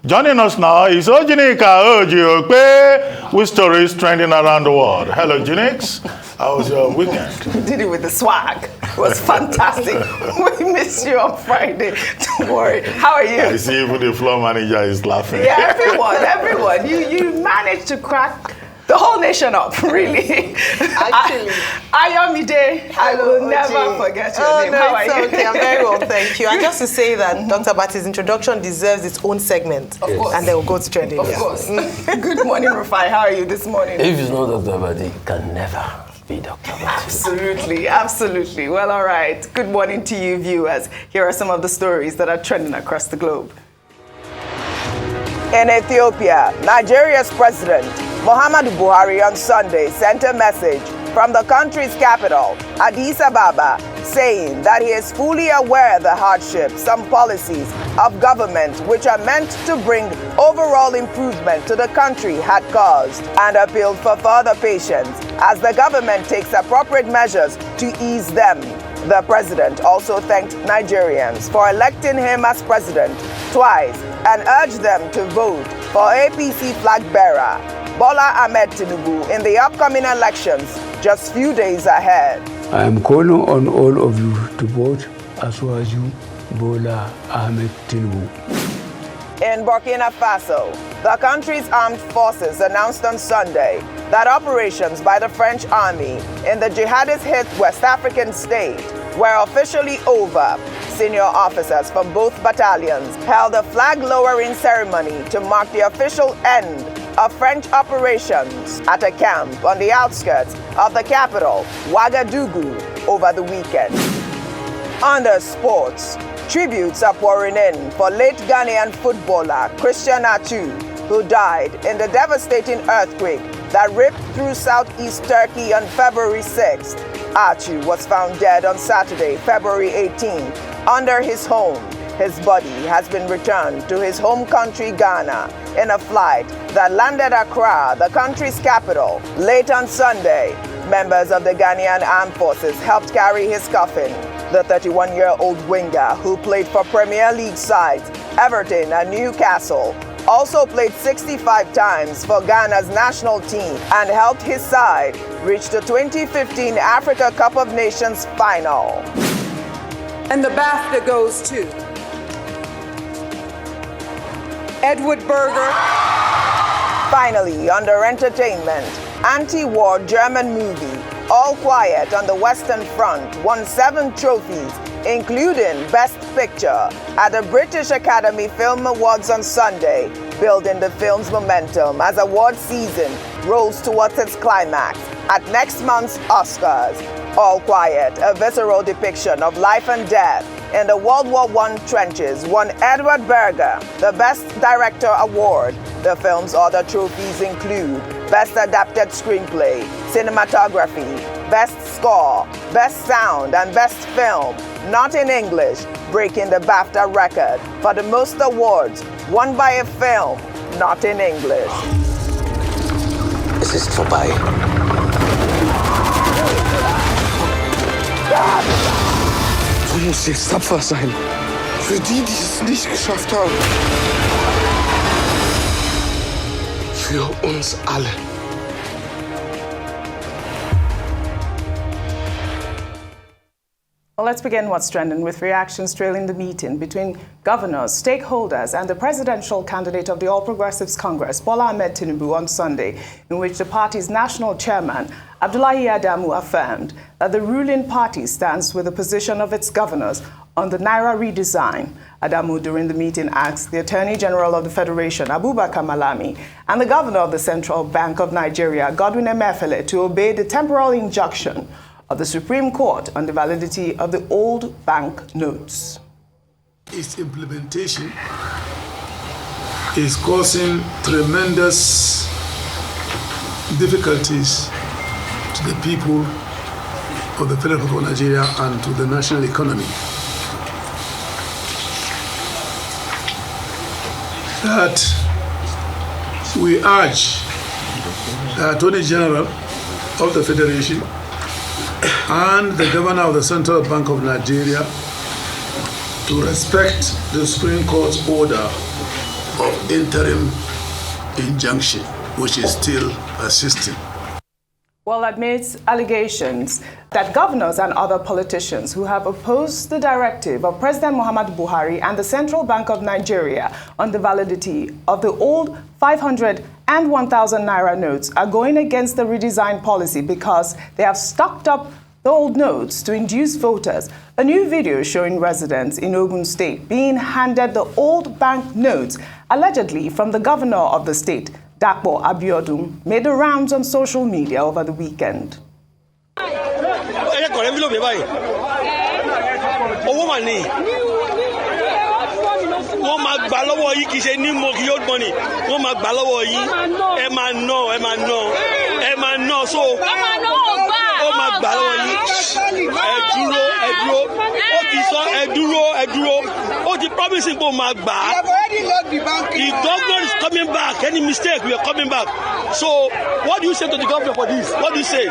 Joining us now is OjyOkpe, with stories trending around the world. Hello, Jinx. How was your weekend? You did it with the swag. It was fantastic. We missed you on Friday. Don't worry. How are you? I see even the floor manager is laughing. Yeah, everyone. You managed to crack the whole nation up, really. Actually. Ayomide, I will never forget your name. No, How are you? okay. I'm very well, thank you. And just to say that Dr. Bati's introduction deserves its own segment. Of course. And then we'll go to trending. Of course. Good morning, Rufai. How are you this morning? If it's not Dr. Bati, can never be Dr. Bati. Absolutely. Well, all right. Good morning to you, viewers. Here are some of the stories that are trending across the globe. In Ethiopia, Nigeria's President Mohammadu Buhari on Sunday sent a message from the country's capital, Addis Ababa, saying that he is fully aware of the hardships and policies of government which are meant to bring overall improvement to the country had caused, and appealed for further patience as the government takes appropriate measures to ease them. The president also thanked Nigerians for electing him as president twice and urged them to vote for APC flag bearer Bola Ahmed Tinubu in the upcoming elections just few days ahead. I am calling on all of you to vote as well as you, Bola Ahmed Tinubu. In Burkina Faso, the country's armed forces announced on Sunday that operations by the French army in the jihadist-hit West African state were officially over. Senior officers from both battalions held a flag-lowering ceremony to mark the official end of French operations at a camp on the outskirts of the capital, Ouagadougou, over the weekend. Under sports, tributes are pouring in for late Ghanaian footballer Christian Atsu, who died in the devastating earthquake that ripped through southeast Turkey on February 6th. Atsu was found dead on Saturday, February 18th, under his home. His body has been returned to his home country, Ghana, in a flight that landed Accra, the country's capital, late on Sunday. Members of the Ghanaian Armed Forces helped carry his coffin. The 31-year-old winger, who played for Premier League sides Everton and Newcastle, also played 65 times for Ghana's national team and helped his side reach the 2015 Africa Cup of Nations final. And the Bafta goes to Edward Berger. Finally, under entertainment, anti-war German movie All Quiet on the Western Front won 7 trophies, including Best Picture, at the British Academy Film Awards on Sunday, building the film's momentum as award season rolls towards its climax at next month's Oscars. All Quiet, a visceral depiction of life and death in the World War I trenches, won Edward Berger the Best Director Award. The film's other trophies include Best Adapted Screenplay, Cinematography, Best Score, Best Sound, and Best Film, not in English, breaking the Bafta record for the most awards won by a film not in English. Es ist vorbei. Du musst jetzt tapfer sein. Für die, die es nicht geschafft haben. Für uns alle. Well, let's begin what's trending with reactions trailing the meeting between governors, stakeholders, and the presidential candidate of the All Progressives Congress, Bola Ahmed Tinubu, on Sunday, in which the party's national chairman, Abdullahi Adamu, affirmed that the ruling party stands with the position of its governors on the Naira redesign. Adamu, during the meeting, asked the Attorney General of the Federation, Abubakar Malami, and the Governor of the Central Bank of Nigeria, Godwin Emefiele, to obey the temporal injunction of the Supreme Court on the validity of the old bank notes. Its implementation is causing tremendous difficulties to the people of the Federal Republic of Nigeria and to the national economy. That we urge the Attorney General of the Federation and the Governor of the Central Bank of Nigeria to respect the Supreme Court's order of interim injunction, which is still persisting. Well, amidst allegations that governors and other politicians who have opposed the directive of President Mohammadu Buhari and the Central Bank of Nigeria on the validity of the old 500 and 1,000 Naira notes are going against the redesign policy because they have stocked up the old notes to induce voters. A new video showing residents in Ogun State being handed the old bank notes, allegedly from the governor of the state, Dapo, Abiodun, made the rounds on social media over the weekend. Promising for my back. The governor is coming back. Any mistake, we are coming back. So, what do you say to the governor for this? What do you say?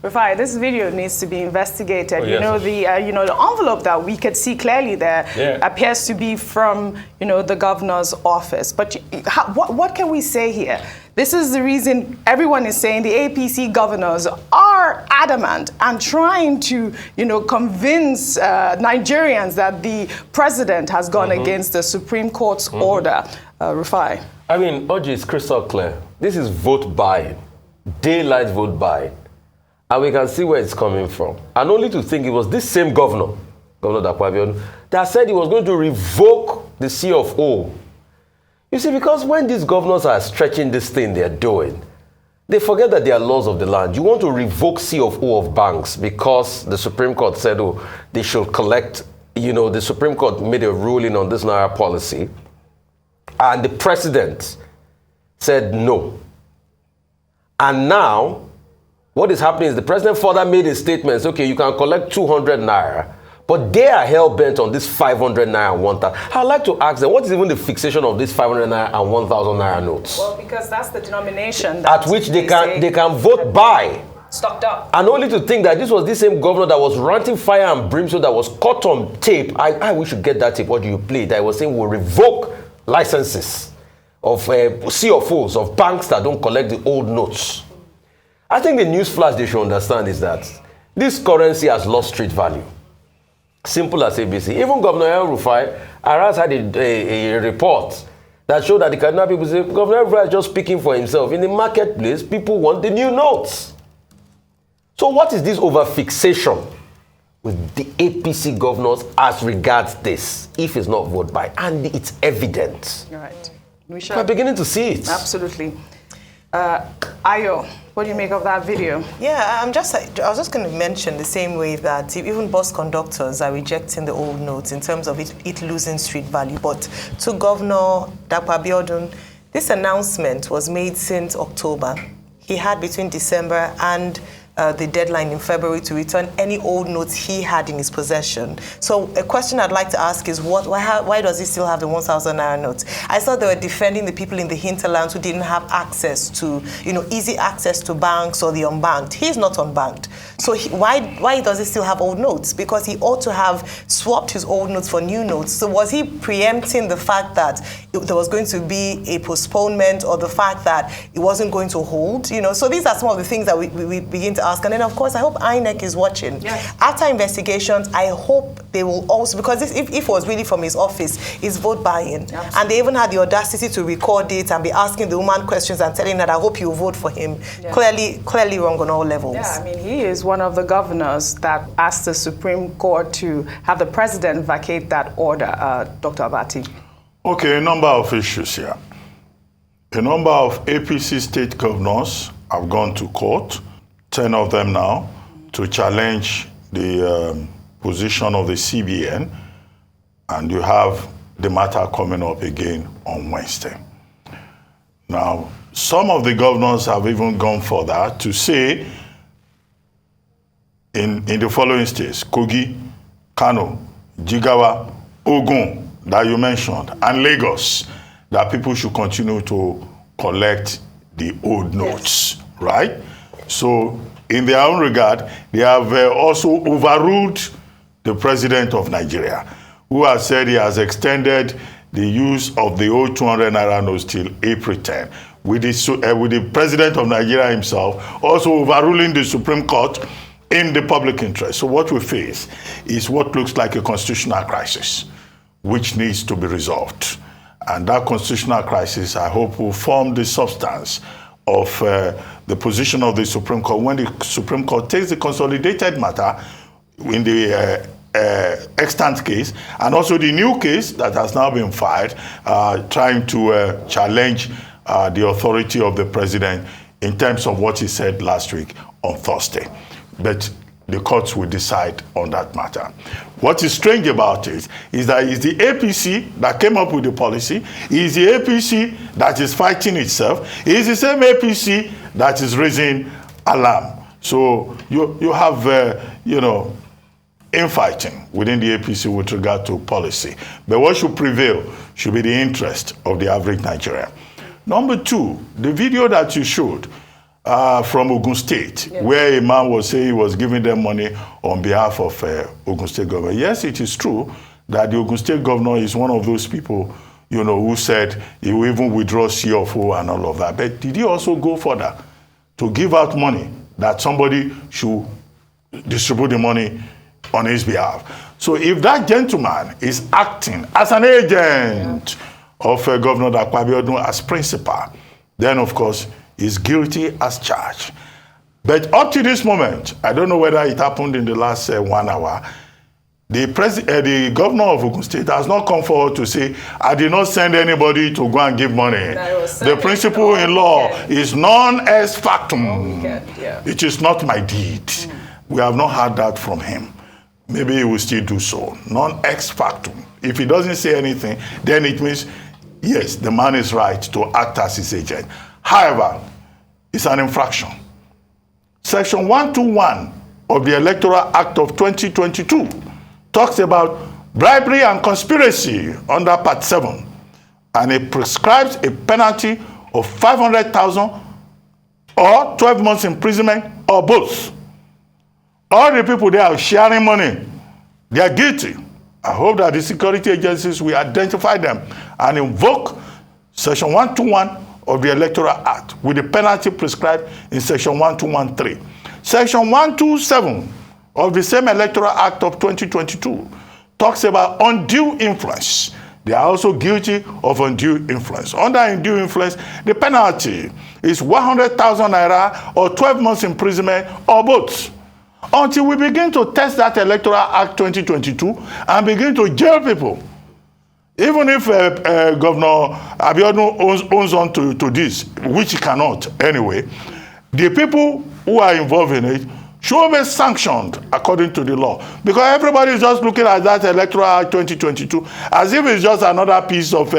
Rufai, this video needs to be investigated. Oh, yes. The envelope that we could see clearly there appears to be from the governor's office. But what can we say here? This is the reason everyone is saying the APC governors are adamant and trying to convince Nigerians that the president has gone against the Supreme Court's order. Rufai. I mean, Oji, is crystal clear. This is vote buying, daylight vote buying. And we can see where it's coming from. And only to think it was this same governor, Governor Dapo Abiodun, that said he was going to revoke the C of O. You see, because when these governors are stretching this thing they're doing, they forget that they are laws of the land. You want to revoke C of O of banks because the Supreme Court said, they should collect, the Supreme Court made a ruling on this Naira policy, and the president said no. And now, what is happening is the president further made a statement, okay, you can collect 200 Naira, but they are hell-bent on this 500 Naira and 1,000. I'd like to ask them, what is even the fixation of this 500 Naira and 1,000 Naira notes? Well, because that's the denomination at which they can vote by. Stocked up. And only to think that this was the same governor that was ranting fire and brimstone that was caught on tape. I wish you get that tape. What do you play? That was saying we'll revoke licenses of CFOs of banks that don't collect the old notes. I think the news flash they should understand is that this currency has lost street value. Simple as ABC. Even Governor El-Rufai, Aras had a report that showed that the Kaduna people say Governor El-Rufai is just speaking for himself. In the marketplace, people want the new notes. So what is this overfixation with the APC governors as regards this, if it's not vote by? And it's evident. You're right. We're beginning to see it. Absolutely. Ayo, what do you make of that video? Yeah, I was just going to mention the same way that even bus conductors are rejecting the old notes in terms of it losing street value. But to Governor Dapo Abiodun, this announcement was made since October. He had between December and the deadline in February to return any old notes he had in his possession. So a question I'd like to ask is why does he still have the 1,000 Naira notes? I thought they were defending the people in the hinterlands who didn't have access to, easy access to banks or the unbanked. He's not unbanked. So why does he still have old notes? Because he ought to have swapped his old notes for new notes. So was he preempting the fact that there was going to be a postponement or the fact that it wasn't going to hold? So these are some of the things that we begin to ask. And then, of course, I hope INEC is watching. Yes. After investigations, I hope they will also, because if it was really from his office, it's vote buying. Absolutely. And they even had the audacity to record it and be asking the woman questions and telling her, I hope you vote for him. Yeah. Clearly wrong on all levels. Yeah, I mean, he is one of the governors that asked the Supreme Court to have the president vacate that order, Dr. Abati. Okay, a number of issues here. A number of APC state governors have gone to court, 10 of them now, to challenge the position of the CBN, and you have the matter coming up again on Wednesday. Now, some of the governors have even gone further to say in the following states, Kogi, Kano, Jigawa, Ogun, that you mentioned, and Lagos, that people should continue to collect the old notes, right? So in their own regard, they have also overruled the president of Nigeria, who has said he has extended the use of the old 200 Naira notes till April 10, with the president of Nigeria himself also overruling the Supreme Court in the public interest. So what we face is what looks like a constitutional crisis, which needs to be resolved. And that constitutional crisis, I hope, will form the substance of the position of the Supreme Court when the Supreme Court takes the consolidated matter in the extant case, and also the new case that has now been filed, trying to challenge the authority of the president in terms of what he said last week on Thursday. But the courts will decide on that matter. What is strange about it is that it's the APC that came up with the policy. It's the APC that is fighting itself. It's the same APC that is raising alarm. So you have, infighting within the APC with regard to policy. But what should prevail should be the interest of the average Nigerian. Number two, the video that you showed from Ogun State, where a man was saying he was giving them money on behalf of Ogun State government. Yes, it is true that the Ogun State governor is one of those people, who said he will even withdraw CFO and all of that. But did he also go further to give out money that somebody should distribute the money on his behalf? So if that gentleman is acting as an agent of Governor Dapo Abiodun as principal, then of course is guilty as charged. But up to this moment, I don't know whether it happened in the last 1 hour, the governor of Ogun State has not come forward to say, I did not send anybody to go and give money. The principle in law is non ex factum. It is not my deed. We have not heard that from him. Maybe he will still do so. Non ex factum. If he doesn't say anything, then it means, yes, the man is right to act as his agent. However, it's an infraction. Section 121 of the Electoral Act of 2022 talks about bribery and conspiracy under Part 7, and it prescribes a penalty of 500,000 or 12 months imprisonment or both. All the people there are sharing money. They are guilty. I hope that the security agencies will identify them and invoke Section 121 of the Electoral Act with the penalty prescribed in Section 1213. Section 127 of the same Electoral Act of 2022 talks about undue influence. They are also guilty of undue influence. Under undue influence, the penalty is 100,000 Naira or 12 months imprisonment or both. Until we begin to test that Electoral Act 2022 and begin to jail people. Even if Governor Abiodun owns on to this, which he cannot anyway, the people who are involved in it should be sanctioned according to the law. Because everybody is just looking at that Electoral Act 2022 as if it's just another piece of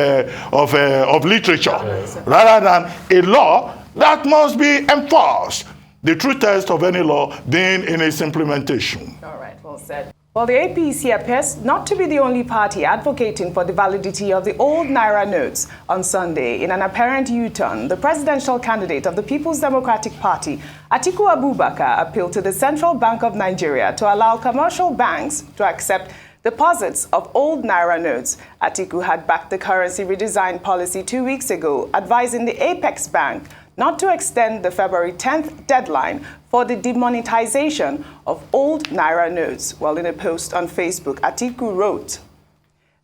literature, rather than a law that must be enforced. The true test of any law being in its implementation. All right, well said. Well, the APC appears not to be the only party advocating for the validity of the old Naira notes. On Sunday, in an apparent U-turn, the presidential candidate of the People's Democratic Party, Atiku Abubakar, appealed to the Central Bank of Nigeria to allow commercial banks to accept deposits of old Naira notes. Atiku had backed the currency redesign policy 2 weeks ago, advising the Apex Bank not to extend the February 10th deadline for the demonetization of old Naira notes. Well, in a post on Facebook, Atiku wrote,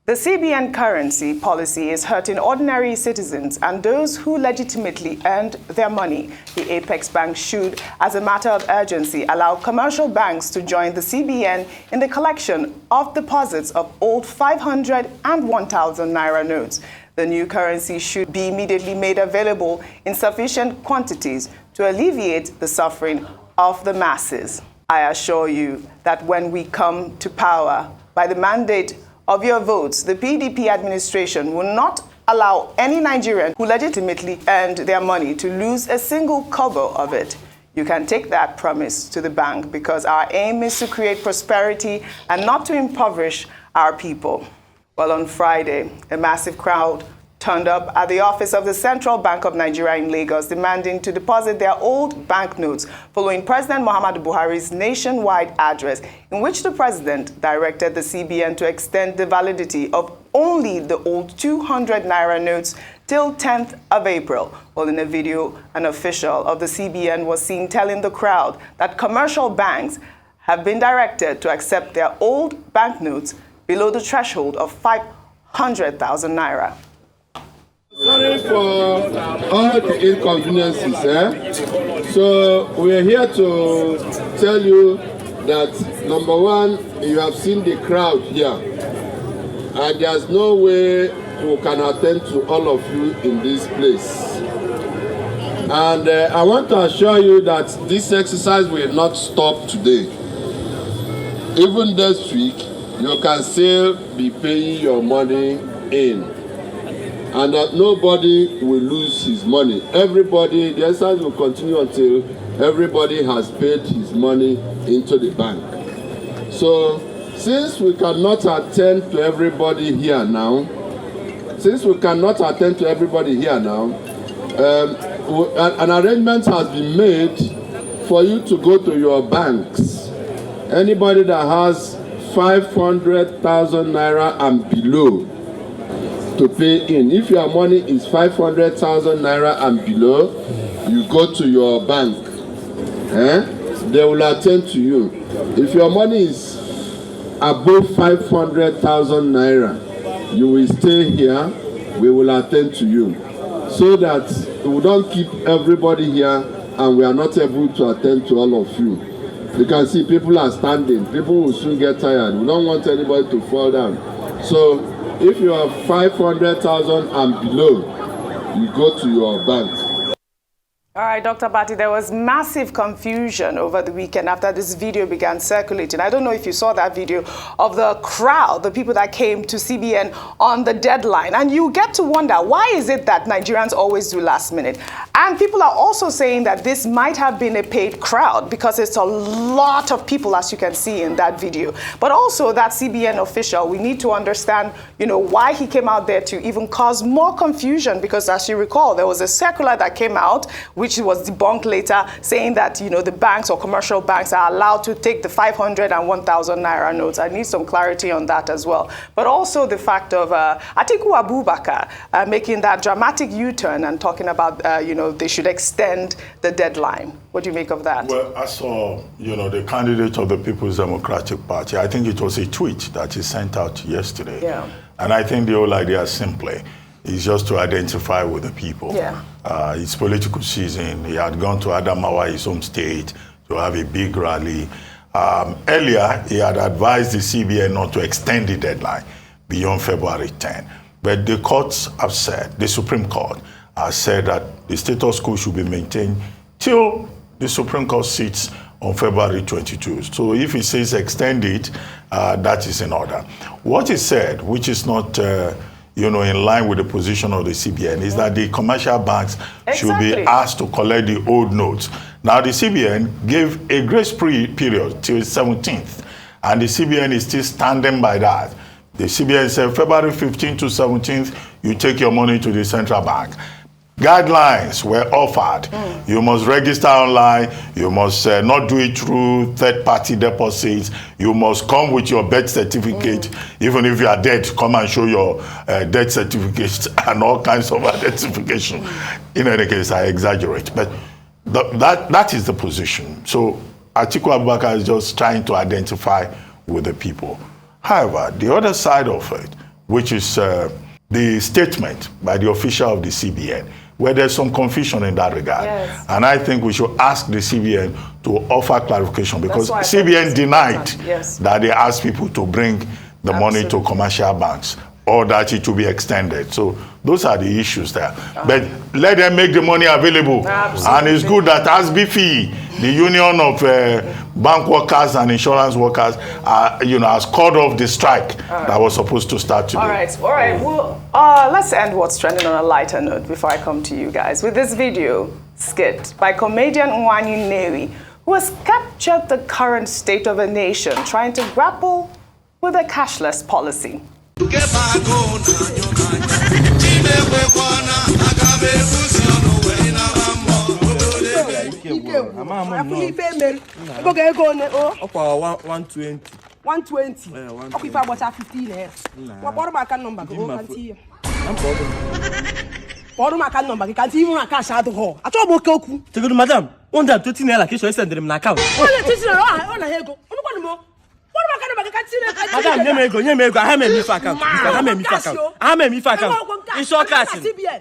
"The CBN currency policy is hurting ordinary citizens and those who legitimately earned their money. The Apex Bank should, as a matter of urgency, allow commercial banks to join the CBN in the collection of deposits of old 500 and 1,000 Naira notes. The new currency should be immediately made available in sufficient quantities to alleviate the suffering of the masses. I assure you that when we come to power, by the mandate of your votes, the PDP administration will not allow any Nigerian who legitimately earned their money to lose a single kobo of it. You can take that promise to the bank, because our aim is to create prosperity and not to impoverish our people." Well, on Friday, a massive crowd turned up at the office of the Central Bank of Nigeria in Lagos, demanding to deposit their old banknotes following President Mohammadu Buhari's nationwide address, in which the president directed the CBN to extend the validity of only the old 200 Naira notes till 10th of April. Well, in a video, an official of the CBN was seen telling the crowd that commercial banks have been directed to accept their old banknotes below the threshold of 500,000 Naira. Sorry for all the inconveniences. So we are here to tell you that, number one, you have seen the crowd here, and there's no way we can attend to all of you in this place. And I want to assure you that this exercise will not stop today. Even this week, you can still be paying your money in, and that nobody will lose his money. Everybody, the exercise will continue until everybody has paid his money into the bank. So, since we cannot attend to everybody here now, an arrangement has been made for you to go to your banks. Anybody that has 500,000 Naira and below to pay in. If your money is 500,000 Naira and below, you go to your bank. They will attend to you. If your money is above 500,000 Naira, you will stay here. We will attend to you, so that we don't keep everybody here and we are not able to attend to all of you. You can see people are standing. People will soon get tired. We don't want anybody to fall down. So if you have 500,000 and below, you go to your bank. All right, Dr. Bati, there was massive confusion over the weekend after this video began circulating. I don't know if you saw that video of the crowd, the people that came to CBN on the deadline. And you get to wonder, why is it that Nigerians always do last minute? And people are also saying that this might have been a paid crowd, because it's a lot of people, as you can see in that video. But also that CBN official, we need to understand, why he came out there to even cause more confusion, because as you recall, there was a circular that came out, which was debunked later, saying that, the banks or commercial banks are allowed to take the 500 and 1,000 Naira notes. I need some clarity on that as well. But also the fact of Atiku Abubakar making that dramatic U-turn and talking about, they should extend the deadline. What do you make of that? Well, I saw, the candidate of the People's Democratic Party, I think it was a tweet that he sent out yesterday. Yeah. And I think the whole idea simply is just to identify with the people. Yeah. It's political season. He had gone to Adamawa, his home state, to have a big rally. Earlier, he had advised the CBN not to extend the deadline beyond February 10. But the courts have said, the Supreme Court has said that the status quo should be maintained till the Supreme Court sits on February 22. So if he says extend it, that is in order. What he said, which is not in line with the position of the CBN, is that the commercial banks should be asked to collect the old notes. Now, the CBN gave a grace period till 17th, and the CBN is still standing by that. The CBN said February 15th to 17th, you take your money to the central bank. Guidelines were offered. You must register online. You must not do it through third-party deposits. You must come with your birth certificate. Even if you are dead, come and show your death certificate and all kinds of identification. In any case, I exaggerate. But that is the position. So Atiku Abubakar is just trying to identify with the people. However, the other side of it, which is the statement by the official of the CBN, where there's some confusion in that regard. Yes. And I think we should ask the CBN to offer clarification, because CBN denied that they asked people to bring the money to commercial banks or that it will be extended. So those are the issues there. But let them make the money available. And it's good that ASBFI, the union of bank workers and insurance workers, has called off the strike that was supposed to start today. All right. Well, let's end what's trending on a lighter note before I come to you guys with this video skit by comedian Nwanyi Neri, who has captured the current state of a nation trying to grapple with a cashless policy. Okwa 120. 120. Okay, if I was 15 there. What my account number? Go can see. What my account number? You can see even cash out of her. I told Boku. To go to madam. 120 naira. Can you send them an account? Madam, you may go. I have a MIF account. I have a cash.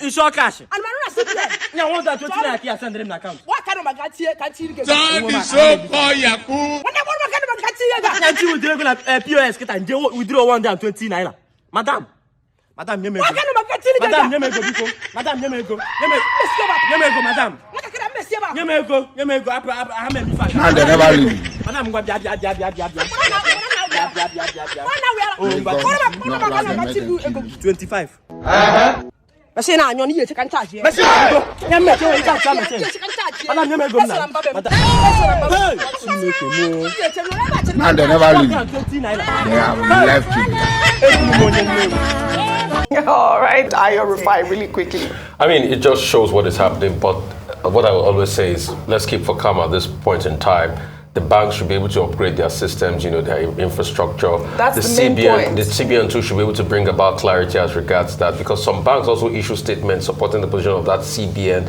It's your cash. And my recipient. You want that 20 naira? Can send them an account? What kind of a cat here? Can't you get? Can't you regular POS get and withdraw 120 naira? Madam, you may go. Madam, you may go. Madam, you may go. Madam. You may go. I have a MIF account. And they never leave. Madam, go 25. I say now, you can charge. And they never leave. They have left you. All right, I reply really quickly. I mean, it just shows what is happening, but what I will always say is, let's keep for calm at this point in time. The banks should be able to upgrade their systems, their infrastructure. That's the main point. The CBN too should be able to bring about clarity as regards that, because some banks also issue statements supporting the position of that CBN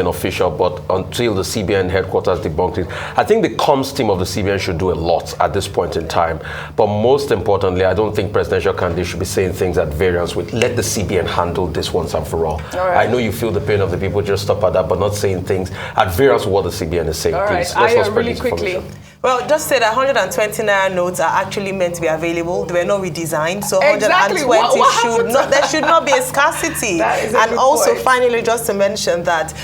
official, but until the CBN headquarters debunked it. I think the comms team of the CBN should do a lot at this point in time. But most importantly, I don't think presidential candidates should be saying things at variance with, let the CBN handle this once and for all. Right. I know you feel the pain of the people, just stop at that, but not saying things at variance with what the CBN is saying. All please, right. let's not spread really quickly. Well, just say that 120 Naira notes are actually meant to be available. They were not redesigned, so 120 there should not be a scarcity. And also, finally, just to mention that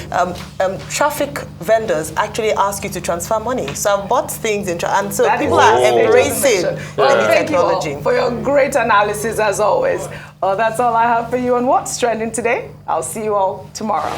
traffic vendors actually ask you to transfer money. So I've bought things and so people are embracing the technology. Thank you all for your great analysis as always. That's all I have for you on What's Trending today. I'll see you all tomorrow.